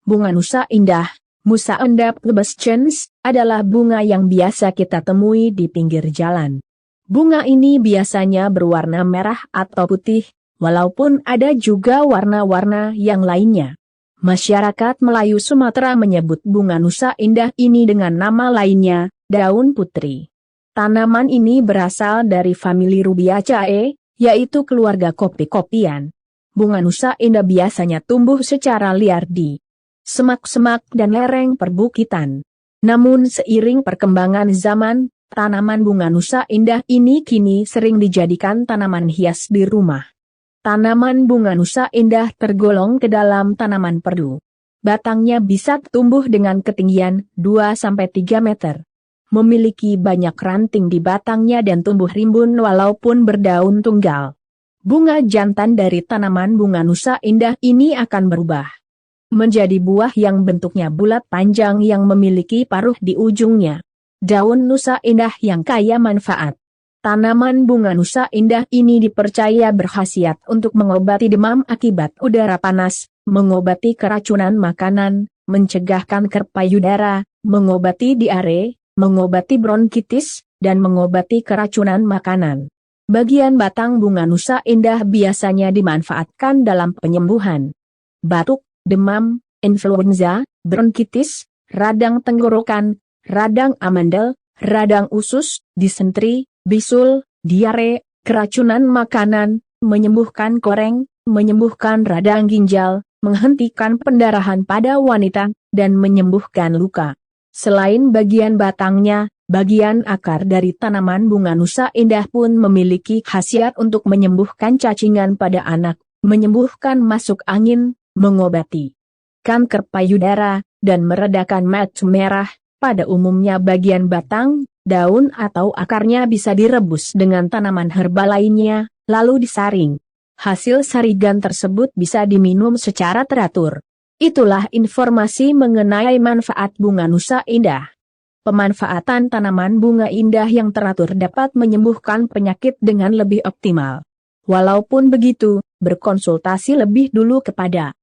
Bunga Nusa Indah, Musa Indah pubescens, adalah bunga yang biasa kita temui di pinggir jalan. Bunga ini biasanya berwarna merah atau putih, walaupun ada juga warna-warna yang lainnya. Masyarakat Melayu Sumatera menyebut bunga Nusa Indah ini dengan nama lainnya, daun putri. Tanaman ini berasal dari famili Rubiaceae, yaitu keluarga kopi-kopian. Bunga Nusa Indah biasanya tumbuh secara liar di semak-semak dan lereng perbukitan. Namun seiring perkembangan zaman, tanaman bunga Nusa Indah ini kini sering dijadikan tanaman hias di rumah. Tanaman bunga Nusa Indah tergolong ke dalam tanaman perdu. Batangnya bisa tumbuh dengan ketinggian 2-3 meter. Memiliki banyak ranting di batangnya dan tumbuh rimbun walaupun berdaun tunggal. Bunga jantan dari tanaman bunga Nusa Indah ini akan berubah menjadi buah yang bentuknya bulat panjang yang memiliki paruh di ujungnya. Daun Nusa Indah yang kaya manfaat. Tanaman bunga Nusa Indah ini dipercaya berkhasiat untuk mengobati demam akibat udara panas, mengobati keracunan makanan, mencegah kanker payudara, mengobati diare, mengobati bronkitis, dan mengobati keracunan makanan. Bagian batang bunga Nusa Indah biasanya dimanfaatkan dalam penyembuhan batuk, demam, influenza, bronkitis, radang tenggorokan, radang amandel, radang usus, disentri, bisul, diare, keracunan makanan, menyembuhkan koreng, menyembuhkan radang ginjal, menghentikan pendarahan pada wanita, dan menyembuhkan luka. Selain bagian batangnya, bagian akar dari tanaman bunga Nusa Indah pun memiliki khasiat untuk menyembuhkan cacingan pada anak, menyembuhkan masuk angin, mengobati kanker payudara, dan meredakan mata merah. Pada umumnya bagian batang, daun atau akarnya bisa direbus dengan tanaman herba lainnya, lalu disaring. Hasil sarigan tersebut bisa diminum secara teratur. Itulah informasi mengenai manfaat bunga Nusa Indah. Pemanfaatan tanaman bunga indah yang teratur dapat menyembuhkan penyakit dengan lebih optimal. Walaupun begitu, berkonsultasi lebih dulu kepada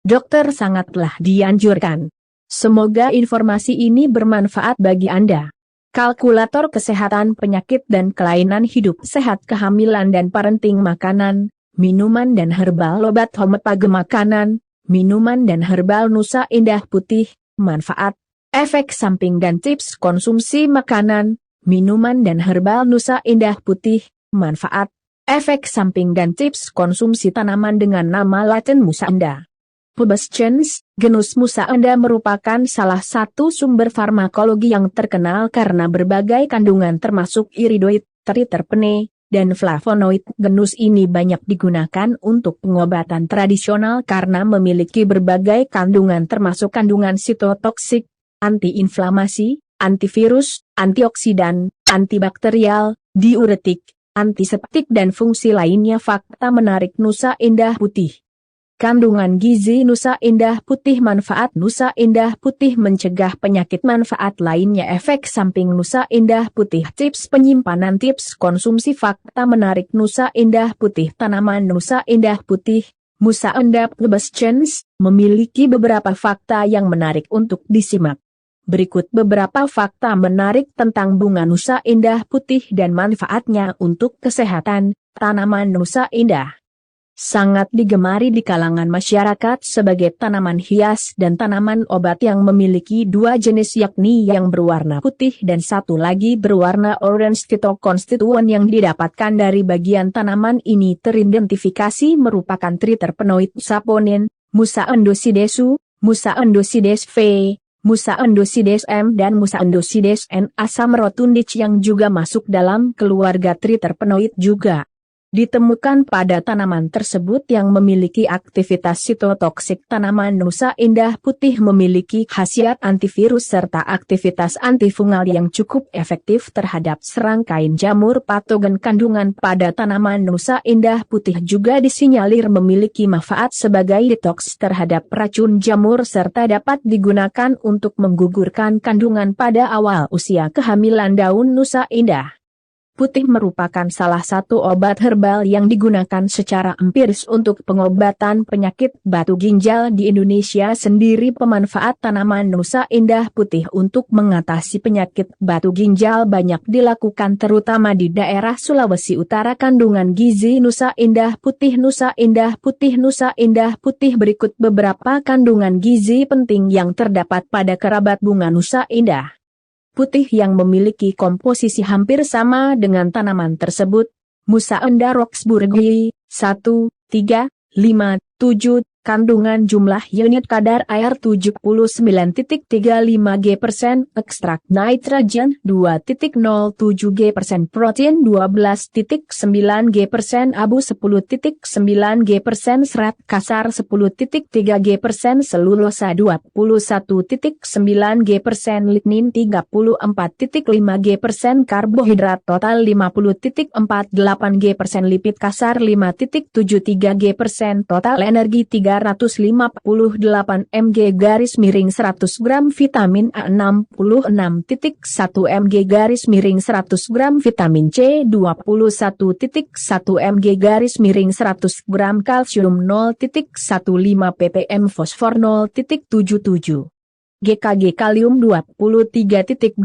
dokter sangatlah dianjurkan. Semoga informasi ini bermanfaat bagi Anda. Kalkulator kesehatan penyakit dan kelainan hidup sehat kehamilan dan parenting makanan, minuman dan herbal obat homepage makanan, minuman dan herbal Nusa Indah putih, manfaat, efek samping dan tips konsumsi makanan, minuman dan herbal Nusa Indah putih, manfaat, efek samping dan tips konsumsi tanaman dengan nama Latin Musa Indah pubescens, genus Musa Indah merupakan salah satu sumber farmakologi yang terkenal karena berbagai kandungan termasuk iridoid, triterpene, dan flavonoid. Genus ini banyak digunakan untuk pengobatan tradisional karena memiliki berbagai kandungan termasuk kandungan sitotoksik, antiinflamasi, antivirus, antioksidan, antibakterial, diuretik, antiseptik dan fungsi lainnya. Fakta menarik Nusa Indah putih. Kandungan gizi Nusa Indah putih. Manfaat Nusa Indah putih mencegah penyakit. Manfaat lainnya efek samping Nusa Indah putih. Tips penyimpanan, tips konsumsi. Fakta menarik Nusa Indah putih. Tanaman Nusa Indah putih, Musa Indah pubescens, memiliki beberapa fakta yang menarik untuk disimak. Berikut beberapa fakta menarik tentang bunga Nusa Indah putih dan manfaatnya untuk kesehatan. Tanaman Nusa Indah sangat digemari di kalangan masyarakat sebagai tanaman hias dan tanaman obat yang memiliki dua jenis, yakni yang berwarna putih dan satu lagi berwarna orange. Fitokonstituen yang didapatkan dari bagian tanaman ini teridentifikasi merupakan triterpenoid, saponin, Musa endosidesu, Musa endosides V, Musa endosides M dan Musa endosides N. Asam rotundich yang juga masuk dalam keluarga triterpenoid juga ditemukan pada tanaman tersebut yang memiliki aktivitas sitotoksik. Tanaman Nusa Indah putih memiliki khasiat antivirus serta aktivitas antifungal yang cukup efektif terhadap serangkaian jamur patogen. Kandungan pada tanaman Nusa Indah putih juga disinyalir memiliki manfaat sebagai detoks terhadap racun jamur serta dapat digunakan untuk menggugurkan kandungan pada awal usia kehamilan. Daun Nusa Indah Putih merupakan salah satu obat herbal yang digunakan secara empiris untuk pengobatan penyakit batu ginjal di Indonesia sendiri. Pemanfaat tanaman Nusa Indah Putih untuk mengatasi penyakit batu ginjal banyak dilakukan terutama di daerah Sulawesi Utara. Kandungan gizi Nusa Indah Putih. Nusa Indah Putih. Nusa Indah Putih. Berikut beberapa kandungan gizi penting yang terdapat pada kerabat bunga Nusa Indah Putih yang memiliki komposisi hampir sama dengan tanaman tersebut. Mussaenda roxburghii, 1, 3, 5, 7, kandungan jumlah unit kadar air 79,35 G%, ekstrak nitrogen 2,07 G%, protein 12,9 G%, abu 10,9 G%, serat kasar 10,3 G%, selulosa 21,9 G%, lignin 34,5 G%, karbohidrat total 50,48 G%, lipid kasar 5,73 G%, total energi 358 mg garis miring 100 gram, vitamin A 66,1 mg garis miring 100 gram, vitamin C 21,1 mg garis miring 100 gram, kalsium 0,15 ppm, fosfor 0,77 GKG, kalium 23,8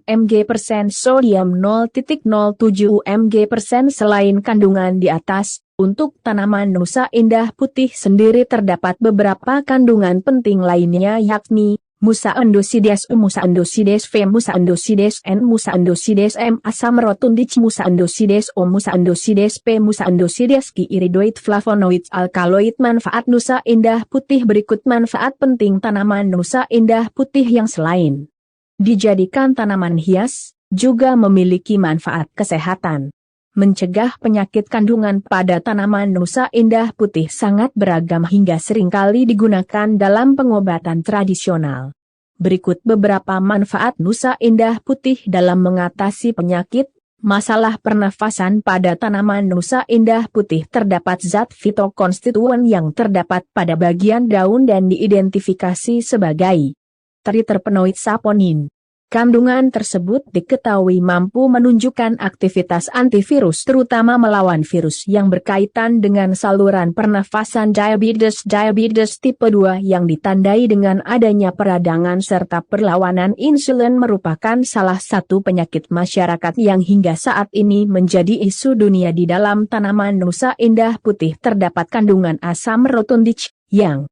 mg%, sodium 0,07 mg%. Selain kandungan di atas, untuk tanaman Nusa Indah Putih sendiri terdapat beberapa kandungan penting lainnya, yakni Mussaendosides U, Mussaendosides V, Mussaendosides N, Mussaendosides M, asam rotundich, Mussaendosides O, Mussaendosides P, Mussaendosides Q, iridoid, flavonoid, alkaloid. Manfaat Nusa Indah Putih. Berikut manfaat penting tanaman Nusa Indah Putih yang selain dijadikan tanaman hias, juga memiliki manfaat kesehatan. Mencegah penyakit. Kandungan pada tanaman Nusa Indah Putih sangat beragam hingga seringkali digunakan dalam pengobatan tradisional. Berikut beberapa manfaat Nusa Indah Putih dalam mengatasi penyakit. Masalah pernafasan. Pada tanaman Nusa Indah Putih terdapat zat fitokonstituen yang terdapat pada bagian daun dan diidentifikasi sebagai triterpenoid saponin. Kandungan tersebut diketahui mampu menunjukkan aktivitas antivirus terutama melawan virus yang berkaitan dengan saluran pernafasan. Diabetes tipe 2 yang ditandai dengan adanya peradangan serta perlawanan insulin merupakan salah satu penyakit masyarakat yang hingga saat ini menjadi isu dunia. Di dalam tanaman Nusa Indah Putih terdapat kandungan asam rotundich yang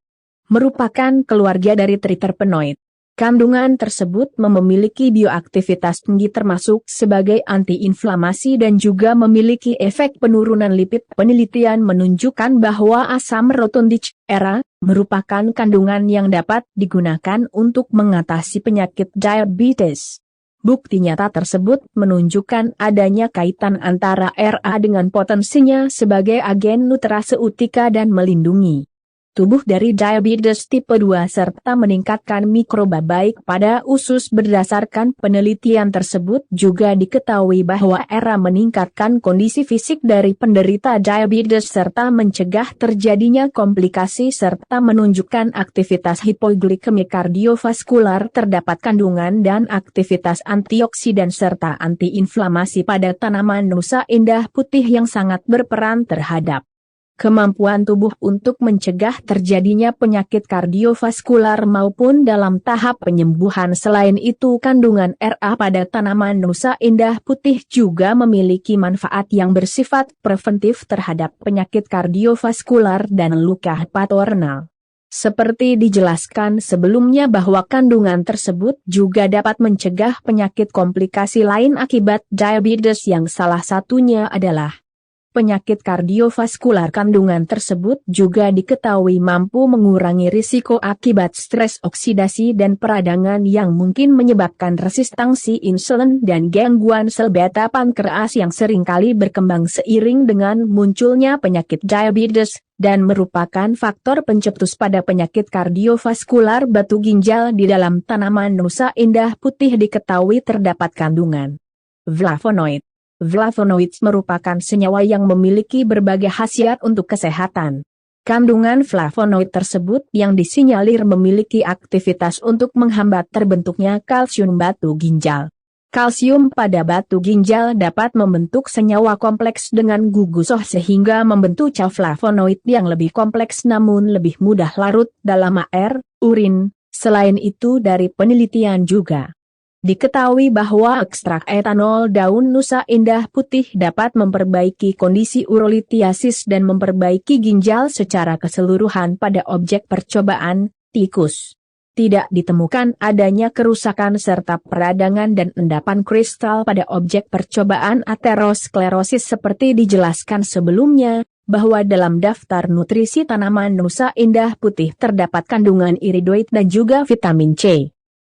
merupakan keluarga dari triterpenoid. Kandungan tersebut memiliki bioaktivitas tinggi termasuk sebagai antiinflamasi dan juga memiliki efek penurunan lipid. Penelitian menunjukkan bahwa asam rotundich era merupakan kandungan yang dapat digunakan untuk mengatasi penyakit diabetes. Bukti nyata tersebut menunjukkan adanya kaitan antara RA dengan potensinya sebagai agen nutraseutika dan melindungi tubuh dari diabetes tipe 2 serta meningkatkan mikroba baik pada usus. Berdasarkan penelitian tersebut juga diketahui bahwa era meningkatkan kondisi fisik dari penderita diabetes serta mencegah terjadinya komplikasi serta menunjukkan aktivitas hipoglikemik kardiovaskular. Terdapat kandungan dan aktivitas antioksidan serta antiinflamasi pada tanaman Nusa Indah Putih yang sangat berperan terhadap kemampuan tubuh untuk mencegah terjadinya penyakit kardiovaskular maupun dalam tahap penyembuhan. Selain itu, kandungan RA pada tanaman Nusa Indah Putih juga memiliki manfaat yang bersifat preventif terhadap penyakit kardiovaskular dan luka hepatorenal. Seperti dijelaskan sebelumnya bahwa kandungan tersebut juga dapat mencegah penyakit komplikasi lain akibat diabetes yang salah satunya adalah penyakit kardiovaskular. Kandungan tersebut juga diketahui mampu mengurangi risiko akibat stres oksidasi dan peradangan yang mungkin menyebabkan resistansi insulin dan gangguan sel beta pankreas yang seringkali berkembang seiring dengan munculnya penyakit diabetes dan merupakan faktor pencetus pada penyakit kardiovaskular batu ginjal. Di dalam tanaman Nusa Indah Putih diketahui terdapat kandungan flavonoid. Flavonoids merupakan senyawa yang memiliki berbagai khasiat untuk kesehatan. Kandungan flavonoid tersebut yang disinyalir memiliki aktivitas untuk menghambat terbentuknya kalsium batu ginjal. Kalsium pada batu ginjal dapat membentuk senyawa kompleks dengan gugusoh sehingga membentuk flavonoid yang lebih kompleks namun lebih mudah larut dalam air, urin. Selain itu dari penelitian juga diketahui bahwa ekstrak etanol daun Nusa Indah Putih dapat memperbaiki kondisi urolitiasis dan memperbaiki ginjal secara keseluruhan pada objek percobaan, tikus. Tidak ditemukan adanya kerusakan serta peradangan dan endapan kristal pada objek percobaan aterosklerosis seperti dijelaskan sebelumnya, bahwa dalam daftar nutrisi tanaman Nusa Indah Putih terdapat kandungan iridoid dan juga vitamin C.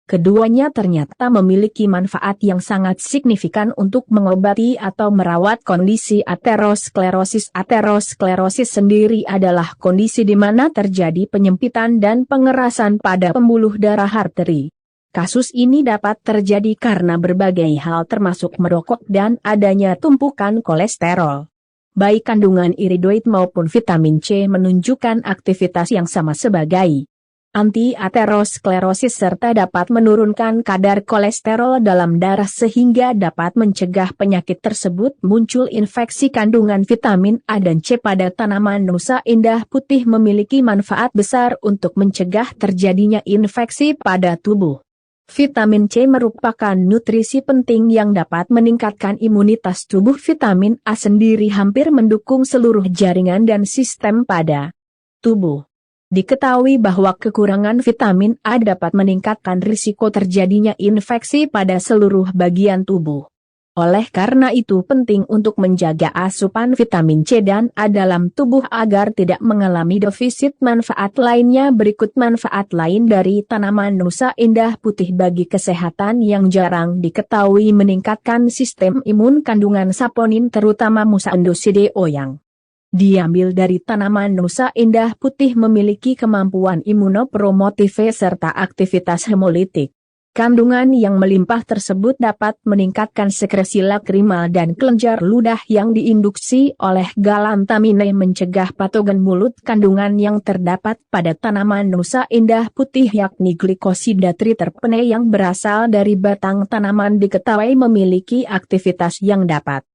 Keduanya ternyata memiliki manfaat yang sangat signifikan untuk mengobati atau merawat kondisi aterosklerosis. Aterosklerosis sendiri adalah kondisi di mana terjadi penyempitan dan pengerasan pada pembuluh darah arteri. Kasus ini dapat terjadi karena berbagai hal termasuk merokok dan adanya tumpukan kolesterol. Baik kandungan iridoid maupun vitamin C menunjukkan aktivitas yang sama sebagai anti-aterosklerosis serta dapat menurunkan kadar kolesterol dalam darah sehingga dapat mencegah penyakit tersebut muncul. Infeksi kandungan vitamin A dan C pada tanaman Nusa Indah Putih memiliki manfaat besar untuk mencegah terjadinya infeksi pada tubuh. Vitamin C merupakan nutrisi penting yang dapat meningkatkan imunitas tubuh. Vitamin A sendiri hampir mendukung seluruh jaringan dan sistem pada tubuh. Diketahui bahwa kekurangan vitamin A dapat meningkatkan risiko terjadinya infeksi pada seluruh bagian tubuh. Oleh karena itu penting untuk menjaga asupan vitamin C dan A dalam tubuh agar tidak mengalami defisit. Manfaat lainnya berikut. Manfaat lain dari tanaman Nusa Indah Putih bagi kesehatan yang jarang diketahui: meningkatkan sistem imun. Kandungan saponin terutama Muscindosidae yang diambil dari tanaman Nusa Indah Putih memiliki kemampuan imunopromotif serta aktivitas hemolitik. Kandungan yang melimpah tersebut dapat meningkatkan sekresi lakrimal dan kelenjar ludah yang diinduksi oleh galantamine, mencegah patogen mulut. Kandungan yang terdapat pada tanaman Nusa Indah Putih yakni glikosida triterpene yang berasal dari batang tanaman diketahui memiliki aktivitas yang dapat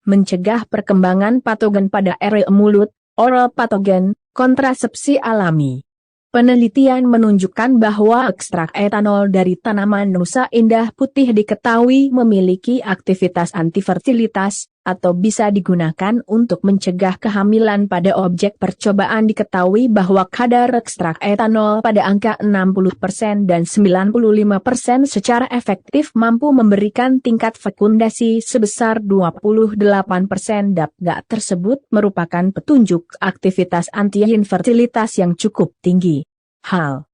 mencegah perkembangan patogen pada area mulut, oral patogen, kontrasepsi alami. Penelitian menunjukkan bahwa ekstrak etanol dari tanaman Nusa Indah Putih diketahui memiliki aktivitas antifertilitas, atau bisa digunakan untuk mencegah kehamilan pada objek percobaan. Diketahui bahwa kadar ekstrak etanol pada angka 60% dan 95% secara efektif mampu memberikan tingkat fekundasi sebesar 28%. Data tersebut merupakan petunjuk aktivitas anti-infertilitas yang cukup tinggi. Hal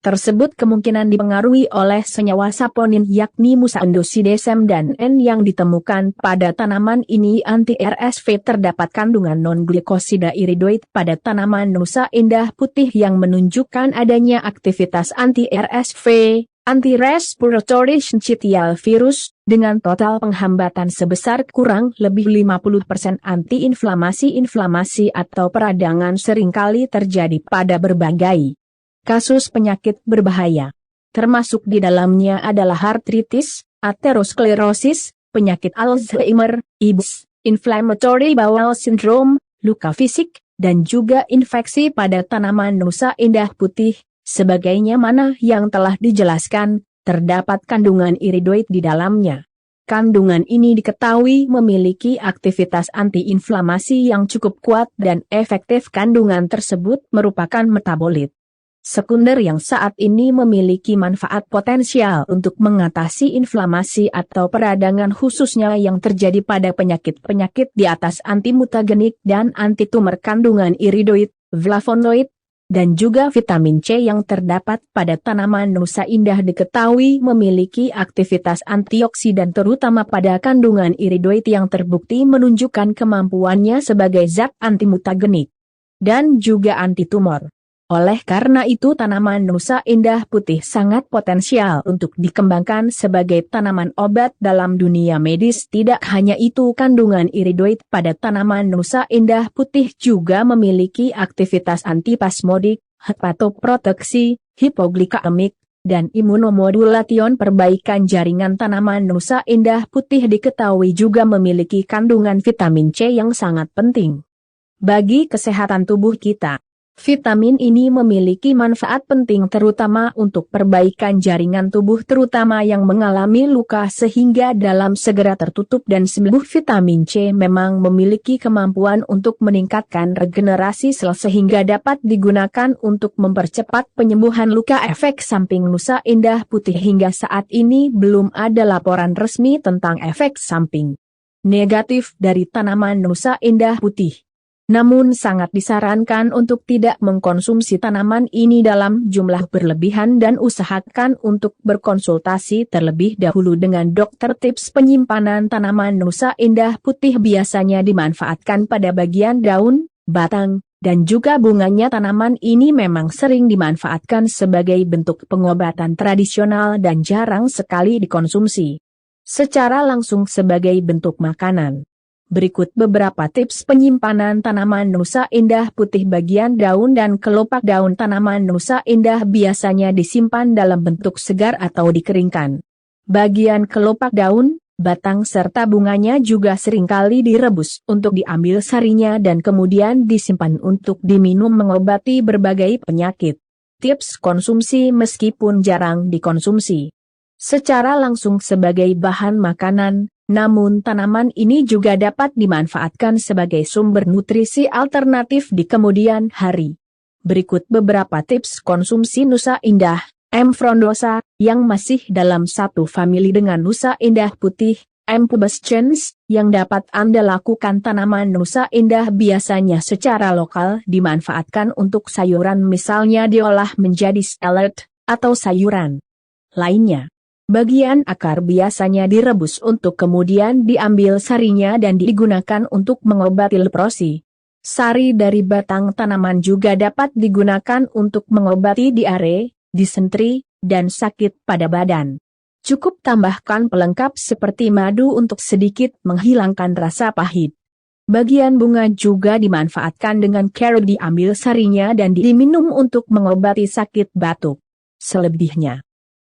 tersebut kemungkinan dipengaruhi oleh senyawa saponin yakni Muscindosidae dan N yang ditemukan pada tanaman ini. Anti-RSV terdapat kandungan non-glikosida iridoid pada tanaman Nusa Indah Putih yang menunjukkan adanya aktivitas anti-RSV, anti-respiratory syncytial virus, dengan total penghambatan sebesar kurang lebih 50%. Anti-inflamasi atau peradangan seringkali terjadi pada berbagai kasus penyakit berbahaya. Termasuk di dalamnya adalah artritis, aterosklerosis, penyakit Alzheimer, IBS, inflammatory bowel syndrome, luka fisik, dan juga infeksi pada tanaman Nusa Indah Putih. Sebagainya mana yang telah dijelaskan, terdapat kandungan iridoid di dalamnya. Kandungan ini diketahui memiliki aktivitas antiinflamasi yang cukup kuat dan efektif. Kandungan tersebut merupakan metabolit sekunder yang saat ini memiliki manfaat potensial untuk mengatasi inflamasi atau peradangan khususnya yang terjadi pada penyakit-penyakit di atas antimutagenik dan antitumor. Kandungan iridoid, flavonoid, dan juga vitamin C yang terdapat pada tanaman Nusa Indah diketahui memiliki aktivitas antioksidan terutama pada kandungan iridoid yang terbukti menunjukkan kemampuannya sebagai zat antimutagenik dan juga antitumor. Oleh karena itu tanaman Nusa Indah Putih sangat potensial untuk dikembangkan sebagai tanaman obat dalam dunia medis. Tidak hanya itu, kandungan iridoid pada tanaman Nusa Indah Putih juga memiliki aktivitas antipasmodik, hepatoproteksi, hipoglikemik, dan Immunomodulation. Perbaikan jaringan tanaman Nusa Indah Putih diketahui juga memiliki kandungan vitamin C yang sangat penting bagi kesehatan tubuh kita. Vitamin ini memiliki manfaat penting terutama untuk perbaikan jaringan tubuh terutama yang mengalami luka sehingga dalam segera tertutup dan sembuh. Vitamin C memang memiliki kemampuan untuk meningkatkan regenerasi sel sehingga dapat digunakan untuk mempercepat penyembuhan luka. Efek samping Nusa Indah Putih hingga saat ini belum ada laporan resmi tentang efek samping negatif dari tanaman Nusa Indah Putih. Namun sangat disarankan untuk tidak mengkonsumsi tanaman ini dalam jumlah berlebihan dan usahakan untuk berkonsultasi terlebih dahulu dengan dokter. Tips penyimpanan tanaman Nusa Indah Putih biasanya dimanfaatkan pada bagian daun, batang, dan juga bunganya. Tanaman ini memang sering dimanfaatkan sebagai bentuk pengobatan tradisional dan jarang sekali dikonsumsi secara langsung sebagai bentuk makanan. Berikut beberapa tips penyimpanan tanaman Nusa Indah Putih. Bagian daun dan kelopak daun tanaman Nusa Indah biasanya disimpan dalam bentuk segar atau dikeringkan. Bagian kelopak daun, batang serta bunganya juga seringkali direbus untuk diambil sarinya dan kemudian disimpan untuk diminum mengobati berbagai penyakit. Tips konsumsi meskipun jarang dikonsumsi secara langsung sebagai bahan makanan, namun tanaman ini juga dapat dimanfaatkan sebagai sumber nutrisi alternatif di kemudian hari. Berikut beberapa tips konsumsi Nusa Indah, M. frondosa, yang masih dalam satu famili dengan Nusa Indah Putih, M. pubescens, yang dapat Anda lakukan. Tanaman Nusa Indah biasanya secara lokal dimanfaatkan untuk sayuran, misalnya diolah menjadi salad atau sayuran lainnya. Bagian akar biasanya direbus untuk kemudian diambil sarinya dan digunakan untuk mengobati leprosi. Sari dari batang tanaman juga dapat digunakan untuk mengobati diare, disentri, dan sakit pada badan. Cukup tambahkan pelengkap seperti madu untuk sedikit menghilangkan rasa pahit. Bagian bunga juga dimanfaatkan dengan cara diambil sarinya dan diminum untuk mengobati sakit batuk. Selebihnya,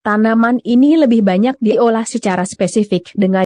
tanaman ini lebih banyak diolah secara spesifik dengan